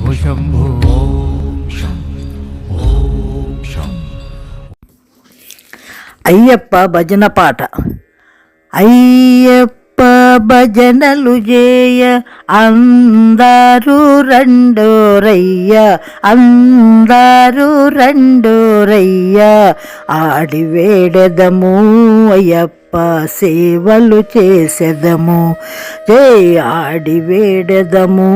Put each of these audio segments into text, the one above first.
శివ శంభో. అయ్యప్ప భజన పాట. అయ్యప్ప భజనలు చేయ అందరూ రెండోరయ్య, అందరూ రెండోరయ్య. ఆడి వేడెదము అయ్యప్ప సేవలు చేసెదము. జై ఆడి వేడెదము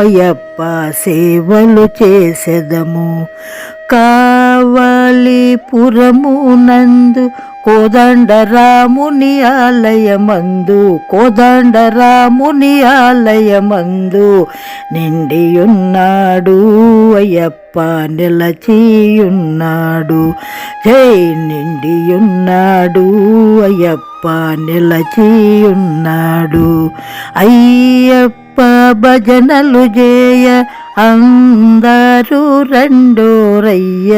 అయ్యప్ప సేవలు చేసెదము. కావలిపురము నందు కోదండరాముని ఆలయమందు, కోదండరాముని ఆలయమందు నిండియున్నాడు అయ్యప్ప నిలచియున్నాడు. జై నిండియున్నాడు అయ్యప్ప నిలచియున్నాడు. అయ్యప్ప భజనలు చేయ అందరూ రెండోరయ్య,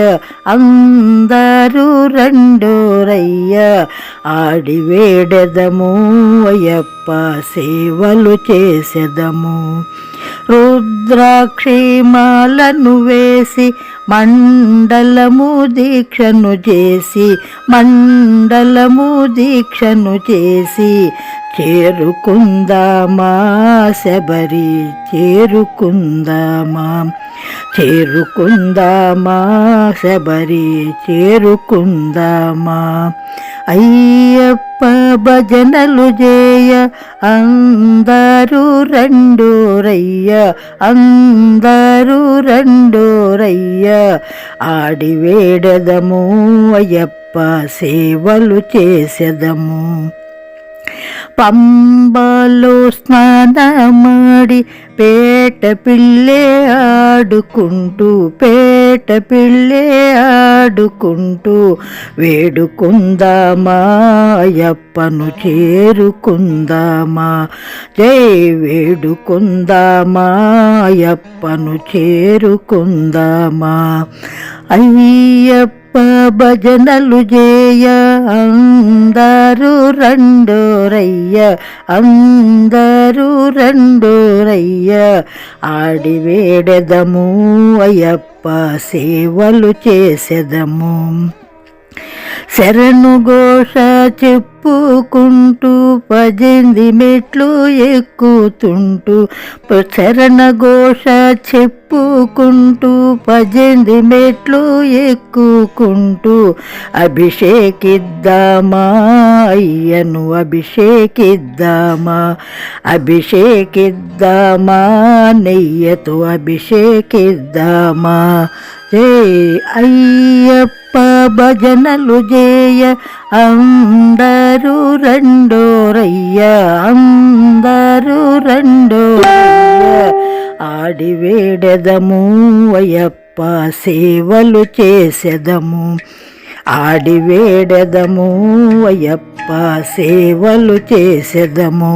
అందరూ రెండోరయ్య. ఆడి వేడెదము అయ్యప్ప సేవలు చేసెదము. రుద్రాక్షిమాలను వేసి మండలము దీక్షను చేసి, మండలము దీక్షను చేసి చేరుకుందామా శబరి, చేరుకుందామా, చేరుకుందామా శబరి, చేరుకుందామా. అయ్యప్ప భజనలు చేయ అందరూ రెండోరయ్య, అందరూ రెండోరయ్య. ఆడి వేడెదము అయ్యప్ప సేవలు చేసెదము. పంబలో స్నానమాడి పేట పిల్లే ఆడుకుంటూ, పేట పిల్లే ఆడుకుంటూ వేడుకుందామా అయ్యప్పను చేరుకుందామా. జై వేడుకుందామా అయ్యప్పను చేరుకుందామా. అయ్యప్ప భజనలు చేయ అందరూ రెండోరయ్య, అందరూ రెండోరయ్య. ఆడి వేడెదము అయ్యప్ప సేవలు చేసెదము. శరణు ఘోష చెప్పుకుంటూ 18 మెట్లు ఎక్కుతుంటూ, శరణ ఘోష చెప్పుకుంటూ 18 మెట్లు ఎక్కుకుంటూ అభిషేకిద్దామా అయ్యను, అభిషేకిద్దామా, అభిషేకిద్దామా నెయ్యతో అభిషేకిద్దామా. జై అయ్యప్ప భజనలు చేయ అందరూ రెండోరయ్య, అందరూ రెండోరయ్య. ఆడి వేడెదము అయ్యప్ప సేవలు చేసెదము. ఆడి వేడెదము అయ్యప్ప సేవలు చేసెదము.